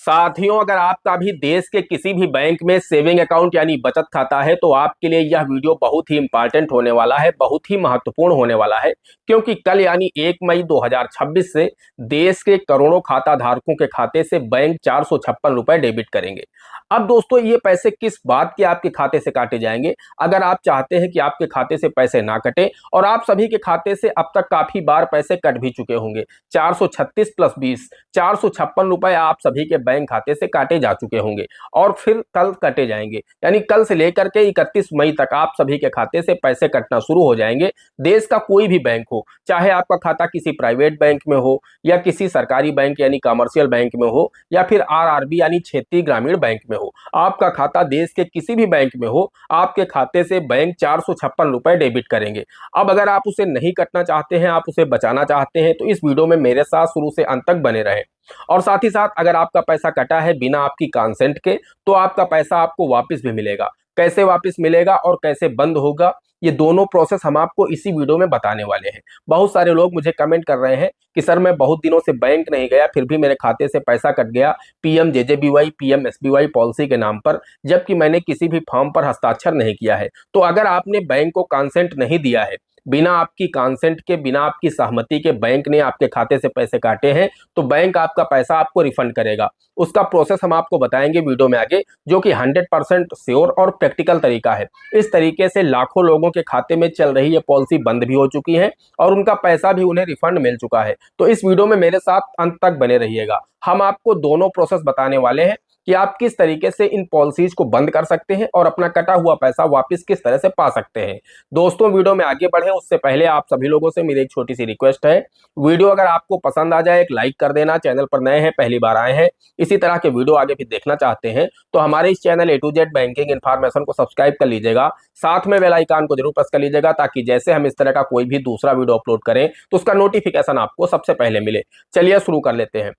साथियों, अगर आपका भी देश के किसी भी बैंक में सेविंग अकाउंट यानी बचत खाता है तो आपके लिए यह वीडियो बहुत ही इंपॉर्टेंट होने वाला है, बहुत ही महत्वपूर्ण होने वाला है। क्योंकि कल यानी 1 मई 2026 से देश के करोड़ों खाता धारकों के खाते से बैंक 456 रुपए डेबिट करेंगे। अब दोस्तों, ये पैसे किस बात के आपके खाते से काटे जाएंगे? अगर आप चाहते हैं कि आपके खाते से पैसे ना कटे, और आप सभी के खाते से अब तक काफी बार पैसे कट भी चुके होंगे, 436 प्लस 20 456 रुपए आप सभी के बैंक खाते से काटे जा चुके होंगे और फिर कल कटे जाएंगे। यानी कल से लेकर के 31 मई तक आप सभी के खाते से पैसे कटना शुरू हो जाएंगे। देश का कोई भी बैंक हो, चाहे आपका खाता किसी प्राइवेट बैंक में हो या किसी सरकारी बैंक यानी कमर्शियल बैंक में हो या फिर आरआरबी यानी क्षेत्रीय ग्रामीण बैंक में हो, आपका खाता देश के किसी भी बैंक में हो, आपके खाते से बैंक 456 रुपए डेबिट करेंगे। अब अगर आप उसे नहीं कटना चाहते हैं, आप उसे बचाना चाहते हैं, तो इस वीडियो में मेरे साथ शुरू से अंत तक बने रहें। और साथ ही साथ अगर आपका पैसा कटा है बिना आपकी कंसेंट के, तो आपका पैसा आपको वापस भी मिलेगा। कैसे वापस मिलेगा और कैसे बंद होगा, ये दोनों प्रोसेस हम आपको इसी वीडियो में बताने वाले हैं। बहुत सारे लोग मुझे कमेंट कर रहे हैं कि सर, मैं बहुत दिनों से बैंक नहीं गया, फिर भी मेरे खाते से पैसा कट गया पीएमजेजेबीवाई पीएमएसबीवाई पॉलिसी के नाम पर, जबकि मैंने किसी भी फॉर्म पर हस्ताक्षर नहीं किया है। तो अगर आपने बैंक को कंसेंट नहीं दिया है, बिना आपकी कंसेंट के, बिना आपकी सहमति के बैंक ने आपके खाते से पैसे काटे हैं, तो बैंक आपका पैसा आपको रिफंड करेगा। उसका प्रोसेस हम आपको बताएंगे वीडियो में आगे, जो कि 100% श्योर और प्रैक्टिकल तरीका है। इस तरीके से लाखों लोगों के खाते में चल रही ये पॉलिसी बंद भी हो चुकी है और उनका पैसा भी उन्हें रिफंड मिल चुका है। तो इस वीडियो में मेरे साथ अंत तक बने रहिएगा। हम आपको दोनों प्रोसेस बताने वाले हैं कि आप किस तरीके से इन पॉलिसीज को बंद कर सकते हैं और अपना कटा हुआ पैसा वापस किस तरह से पा सकते हैं। दोस्तों, वीडियो में आगे बढ़े उससे पहले आप सभी लोगों से मेरी एक छोटी सी रिक्वेस्ट है, वीडियो अगर आपको पसंद आ जाए एक लाइक कर देना। चैनल पर नए हैं, पहली बार आए हैं, इसी तरह के वीडियो आगे भी देखना चाहते हैं, तो हमारे इस channel A to Z banking information को सब्सक्राइब कर लीजिएगा। साथ में बेल आइकन को जरूर प्रेस कर लीजिएगा, ताकि जैसे हम इस तरह का कोई भी दूसरा वीडियो अपलोड करें तो उसका नोटिफिकेशन आपको सबसे पहले मिले। चलिए शुरू कर लेते हैं।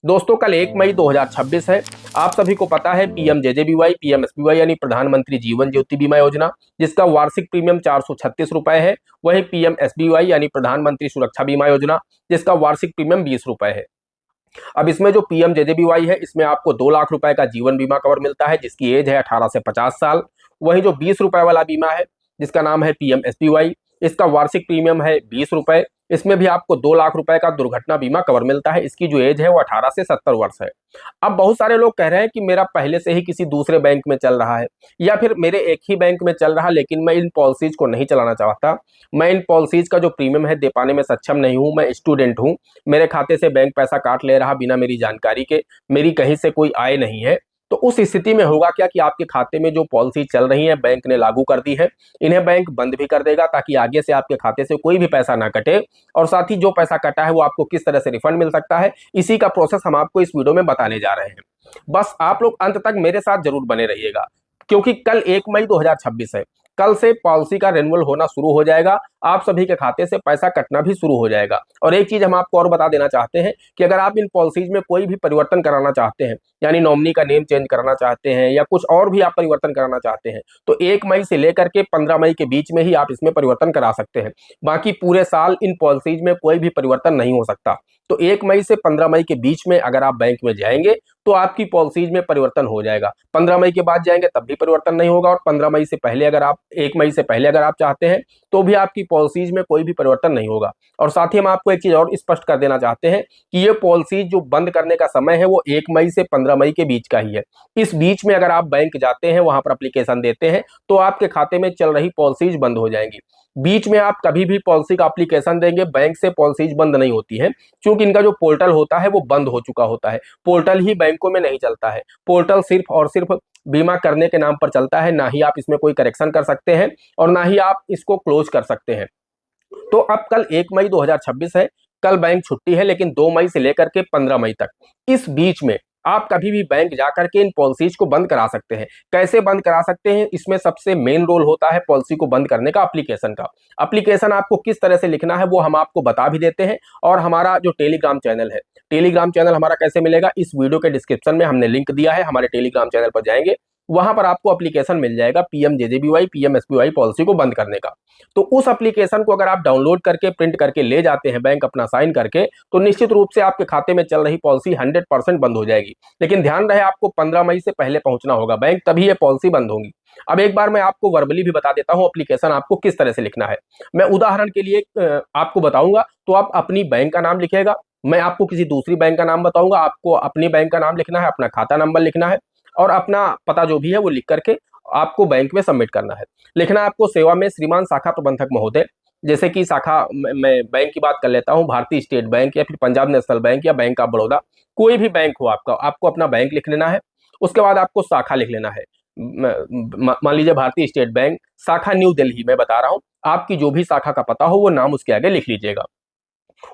दोस्तों, कल 1 मई 2026 है। आप सभी को पता है पीएमजेजेबीवाई पीएमएसबीवाई यानी प्रधानमंत्री जीवन ज्योति बीमा योजना, जिसका वार्षिक प्रीमियम 436 रुपए है। वही पीएमएसबीवाई यानी प्रधानमंत्री सुरक्षा बीमा योजना, जिसका वार्षिक प्रीमियम 20 रुपए है। अब इसमें जो पीएमजेजेबीवाई है, इसमें आपको 2 लाख रुपए का जीवन बीमा कवर मिलता है, जिसकी एज है 18 से 50 साल। वही जो 20 रुपए वाला बीमा है, जिसका नाम है पीएमएसबीवाई, इसका वार्षिक प्रीमियम है 20 रुपए। इसमें भी आपको 2 लाख रुपए का दुर्घटना बीमा कवर मिलता है। इसकी जो एज है वो 18 से 70 वर्ष है। अब बहुत सारे लोग कह रहे हैं कि मेरा पहले से ही किसी दूसरे बैंक में चल रहा है, या फिर मेरे एक ही बैंक में चल रहा, लेकिन मैं इन पॉलिसीज को नहीं चलाना चाहता। मैं इन पॉलिसीज का जो प्रीमियम है दे पाने में सक्षम नहीं हूं, मैं स्टूडेंट हूं, मेरे खाते से बैंक पैसा काट ले रहा बिना मेरी जानकारी के, मेरी कहीं से कोई आय नहीं है। तो उस स्थिति में होगा क्या कि आपके खाते में जो पॉलिसी चल रही है बैंक ने लागू कर दी है, इन्हें बैंक बंद भी कर देगा, ताकि आगे से आपके खाते से कोई भी पैसा ना कटे। और साथ ही जो पैसा कटा है वो आपको किस तरह से रिफंड मिल सकता है, इसी का प्रोसेस हम आपको इस वीडियो में बताने जा रहे हैं। बस आप लोग अंत तक मेरे साथ जरूर बने रहिएगा, क्योंकि कल 1 मई 2026 है। कल से पॉलिसी का रिन्यूअल होना शुरू हो जाएगा, आप सभी के खाते से पैसा कटना भी शुरू हो जाएगा। और एक चीज हम आपको और बता देना चाहते हैं कि अगर आप इन पॉलिसीज में कोई भी परिवर्तन कराना चाहते हैं, यानी नॉमिनी का नेम चेंज कराना चाहते हैं या कुछ और भी आप परिवर्तन कराना चाहते हैं, तो 1 मई से लेकर के 15 मई के बीच में ही आप इसमें परिवर्तन करा सकते हैं। बाकी पूरे साल इन पॉलिसीज में कोई भी परिवर्तन नहीं हो सकता। तो 1 मई से 15 मई के बीच में अगर आप बैंक में जाएंगे तो आपकी पॉलिसीज में परिवर्तन हो जाएगा। 15 मई के बाद जाएंगे तब भी परिवर्तन नहीं होगा, और 15 मई से पहले अगर आप 1 मई से पहले अगर आप चाहते हैं तो भी आपकी पॉलिसीज में कोई भी परिवर्तन नहीं होगा। और साथ ही हम आपको एक चीज और स्पष्ट कर देना चाहते हैं कि ये पॉलिसीज जो बंद करने का समय है वो 1 मई से 15 मई के बीच का ही है। इस बीच में अगर आप बैंक जाते हैं, वहां पर एप्लीकेशन देते हैं, तो आपके खाते में चल रही पॉलिसीज बंद हो जाएंगी। बीच में आप कभी भी पॉलिसी का एप्लीकेशन देंगे, बैंक से पॉलिसीज बंद नहीं होती है, क्योंकि इनका जो पोर्टल होता है वो बंद हो चुका होता है। पोर्टल ही बैंकों में नहीं चलता है, पोर्टल सिर्फ और सिर्फ बीमा करने के नाम पर चलता है। ना ही आप इसमें कोई करेक्शन कर सकते हैं और ना ही आप इसको क्लोज कर सकते हैं। तो अब कल 1 मई 2026 है, कल बैंक छुट्टी है, लेकिन 2 मई से लेकर के 15 मई तक इस बीच में आप कभी भी बैंक जाकर के इन पॉलिसीज को बंद करा सकते हैं। कैसे बंद करा सकते हैं, इसमें सबसे मेन रोल होता है पॉलिसी को बंद करने का एप्लीकेशन का। एप्लीकेशन आपको किस तरह से लिखना है वो हम आपको बता भी देते हैं। और हमारा जो टेलीग्राम चैनल है, टेलीग्राम चैनल हमारा कैसे मिलेगा, इस वीडियो के डिस्क्रिप्शन में हमने लिंक दिया है, हमारे टेलीग्राम चैनल पर जाएंगे वहां पर आपको एप्लीकेशन मिल जाएगा पीएमजेजेबीवाई पीएमएसबीवाई पॉलिसी को बंद करने का। तो उस एप्लीकेशन को अगर आप डाउनलोड करके प्रिंट करके ले जाते हैं बैंक अपना साइन करके, तो निश्चित रूप से आपके खाते में चल रही पॉलिसी 100% बंद हो जाएगी। लेकिन ध्यान रहे आपको 15 मई से पहले पहुंचना होगा बैंक, तभी ये पॉलिसी बंद होगी। अब एक बार मैं आपको वर्बली भी बता देता हूं एप्लीकेशन आपको किस तरह से लिखना है। मैं उदाहरण के लिए आपको बताऊंगा, तो आप अपनी बैंक का नाम लिखिएगा, मैं आपको किसी दूसरी बैंक का नाम बताऊंगा, आपको अपनी बैंक का नाम लिखना है, अपना खाता नंबर लिखना है और अपना पता जो भी है वो लिख करके आपको बैंक में सबमिट करना है। लिखना है आपको सेवा में श्रीमान शाखा प्रबंधक महोदय, जैसे कि शाखा मैं बैंक की बात कर लेता हूं, भारतीय स्टेट बैंक या फिर पंजाब नेशनल बैंक या बैंक ऑफ बड़ौदा, कोई भी बैंक हो आपका, आपको अपना बैंक लिख लेना है। उसके बाद आपको शाखा लिख लेना है, मान लीजिए भारतीय स्टेट बैंक शाखा न्यू दिल्ली, मैं बता रहा हूं, आपकी जो भी शाखा का पता हो वो नाम उसके आगे लिख लीजिएगा।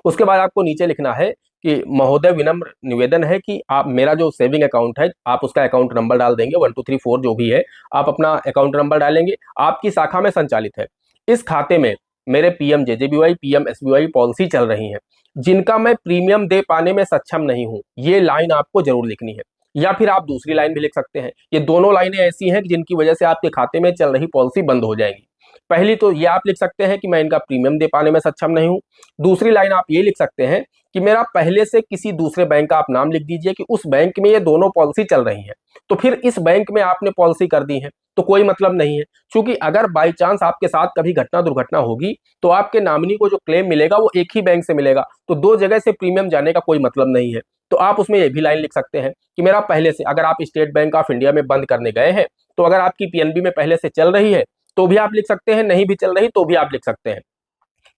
उसके बाद आपको नीचे लिखना है कि महोदय विनम्र निवेदन है कि आप मेरा जो सेविंग अकाउंट है आप उसका अकाउंट नंबर डाल देंगे, 1 2 3 4 जो भी है, आप अपना अकाउंट नंबर डालेंगे, आपकी शाखा में संचालित है। इस खाते में मेरे पीएमजेजेबीवाई पीएमएसबीवाई पॉलिसी चल रही है, जिनका मैं प्रीमियम दे पाने में सक्षम नहीं हूं, ये लाइन आपको जरूर लिखनी है। या फिर आप दूसरी लाइन भी लिख सकते हैं, ये दोनों लाइनें ऐसी हैं जिनकी वजह से आपके खाते में चल रही पॉलिसी बंद हो जाएगी। पहली तो ये आप लिख सकते हैं कि मैं इनका प्रीमियम दे पाने में सक्षम नहीं हूं। दूसरी लाइन आप ये लिख सकते हैं कि मेरा पहले से किसी दूसरे बैंक का आप नाम लिख दीजिए कि उस बैंक में ये दोनों पॉलिसी चल रही है, तो फिर इस बैंक में आपने पॉलिसी कर दी है तो कोई मतलब नहीं है, क्योंकि अगर बाई चांस आपके साथ कभी घटना दुर्घटना होगी तो आपके नॉमिनी को जो क्लेम मिलेगा वो एक ही बैंक से मिलेगा, तो दो जगह से प्रीमियम जाने का कोई मतलब नहीं है। तो आप उसमें ये भी लाइन लिख सकते हैं कि मेरा पहले से, अगर आप स्टेट बैंक ऑफ इंडिया में बंद करने गए हैं तो अगर आपकी पीएनबी में पहले से चल रही है तो भी आप लिख सकते हैं, नहीं भी चल रही तो भी आप लिख सकते हैं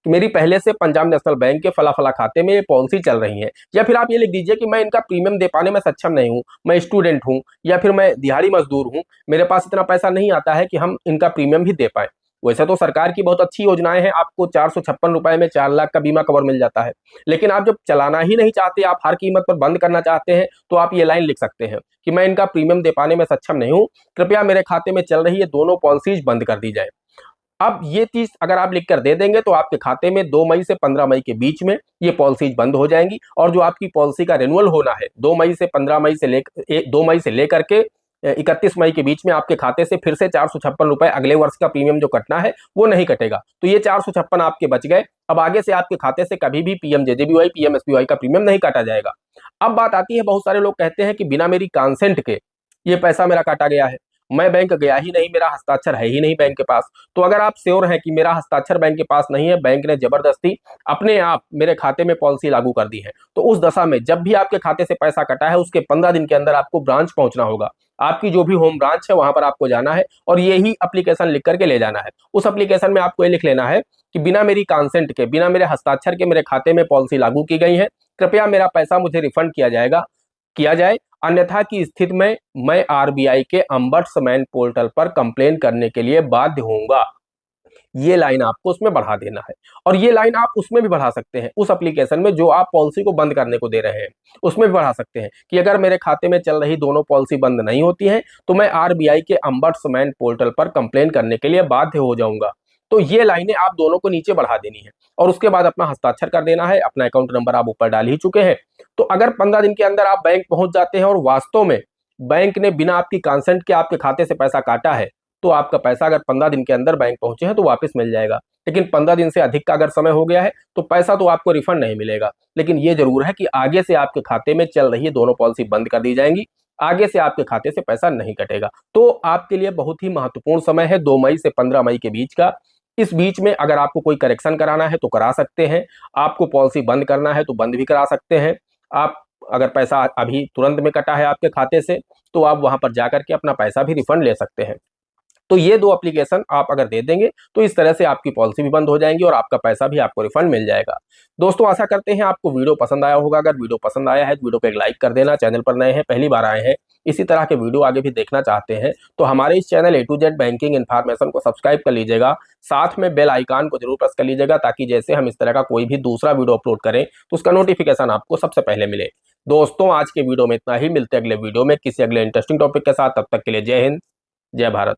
कि मेरी पहले से पंजाब नेशनल बैंक के फला फला खाते में ये पॉलिसी चल रही है। या फिर आप ये लिख दीजिए कि मैं इनका प्रीमियम दे पाने में सक्षम नहीं हूं, मैं स्टूडेंट हूं या फिर मैं दिहाड़ी मजदूर हूं, मेरे पास इतना पैसा नहीं आता है कि हम इनका प्रीमियम भी दे पाए। वैसे तो सरकार की बहुत अच्छी योजनाएं हैं, आपको 456 रुपए में 4 लाख का बीमा कवर मिल जाता है, लेकिन आप जब चलाना ही नहीं चाहते, आप हर कीमत पर बंद करना चाहते हैं, तो आप ये लाइन लिख सकते हैं कि मैं इनका प्रीमियम दे पाने में सक्षम नहीं हूं, कृपया मेरे खाते में चल रही ये दोनों पॉलिसीज बंद कर दी जाए। अब ये चीज अगर आप लिख कर दे देंगे तो आपके खाते में 2 मई से 15 मई के बीच में ये पॉलिसीज बंद हो जाएंगी, और जो आपकी पॉलिसी का रिन्यूअल होना है 2 मई से 15 मई से 2 मई से लेकर के 31 मई के बीच में आपके खाते से फिर से 456 रुपए अगले वर्ष का प्रीमियम जो कटना है वो नहीं कटेगा, तो ये 456 आपके बच गए। अब आगे से आपके खाते से कभी भी पीएमजेजेबीवाई पीएमएसबीवाई का प्रीमियम नहीं काटा जाएगा। अब बात आती है, बहुत सारे लोग कहते हैं कि बिना मेरी कंसेंट के ये पैसा मेरा काटा गया है, मैं बैंक गया ही नहीं, मेरा हस्ताक्षर है ही नहीं बैंक के पास। तो अगर आप श्योर हैं कि मेरा हस्ताक्षर बैंक के पास नहीं है, बैंक ने जबरदस्ती अपने आप मेरे खाते में पॉलिसी लागू कर दी है, तो उस दशा में जब भी आपके खाते से पैसा कटा है उसके 15 दिन के अंदर आपको ब्रांच पहुंचना होगा, आपकी जो भी होम ब्रांच है वहां पर आपको जाना है और यही एप्लीकेशन लिख करके ले जाना है। उस एप्लीकेशन में आपको ये लिख लेना है कि बिना मेरी कंसेंट के, बिना मेरे हस्ताक्षर के मेरे खाते में पॉलिसी लागू की गई है, कृपया मेरा पैसा मुझे रिफंड किया जाए, अन्यथा की स्थिति में मैं आरबीआई के अम्बड्समैन पोर्टल पर कंप्लेन करने के लिए बाध्य होऊंगा। ये लाइन आपको उसमें बढ़ा देना है, और ये लाइन आप उसमें भी बढ़ा सकते हैं, उस एप्लीकेशन में जो आप पॉलिसी को बंद करने को दे रहे हैं उसमें भी बढ़ा सकते हैं कि अगर मेरे खाते में चल रही दोनों पॉलिसी बंद नहीं होती हैं तो मैं आरबीआई के अम्बड्समैन पोर्टल पर कंप्लेन करने के लिए बाध्य हो जाऊंगा। तो ये लाइनें आप दोनों को नीचे बढ़ा देनी है और उसके बाद अपना हस्ताक्षर कर देना है, अपना अकाउंट नंबर आप ऊपर डाल ही चुके हैं। तो अगर 15 दिन के अंदर आप बैंक पहुंच जाते हैं और वास्तव में बैंक ने बिना आपकी कंसेंट के आपके खाते से पैसा काटा है, तो आपका पैसा अगर 15 दिन के अंदर बैंक पहुंचे हैं तो वापस मिल जाएगा। लेकिन 15 दिन से अधिक का अगर समय हो गया है तो पैसा तो आपको रिफंड नहीं मिलेगा। लेकिन ये जरूर है कि आगे से आपके खाते में चल रही दोनों पॉलिसी बंद कर दी जाएंगी, आगे से आपके खाते से पैसा नहीं कटेगा। तो आपके लिए बहुत ही महत्वपूर्ण समय है 2 मई से 15 मई के बीच का। इस बीच में अगर आपको कोई करेक्शन कराना है तो करा सकते हैं, आपको पॉलिसी बंद करना है तो बंद भी करा सकते हैं। आप अगर पैसा अभी तुरंत में कटा है आपके खाते से तो आप वहां पर जाकर के अपना पैसा भी रिफंड ले सकते हैं। तो ये दो एप्लीकेशन आप अगर दे देंगे तो इस तरह से आपकी पॉलिसी भी बंद हो जाएंगी और आपका पैसा भी आपको रिफंड मिल जाएगा। दोस्तों आशा करते हैं आपको वीडियो पसंद आया होगा। अगर वीडियो पसंद आया है तो वीडियो को एक लाइक कर देना। चैनल पर नए हैं, पहली बार आए हैं, इसी तरह के वीडियो आगे भी देखना चाहते हैं तो हमारे इस channel A to Z banking information को सब्सक्राइब कर लीजिएगा, साथ में बेल आइकन को जरूर प्रेस कर लीजिएगा ताकि जैसे हम इस तरह का कोई भी दूसरा वीडियो अपलोड करें तो उसका नोटिफिकेशन आपको सबसे पहले मिले। दोस्तों आज के वीडियो में इतना ही, मिलते अगले वीडियो में किसी अगले इंटरेस्टिंग टॉपिक के साथ। तब तक के लिए जय हिंद, जय भारत।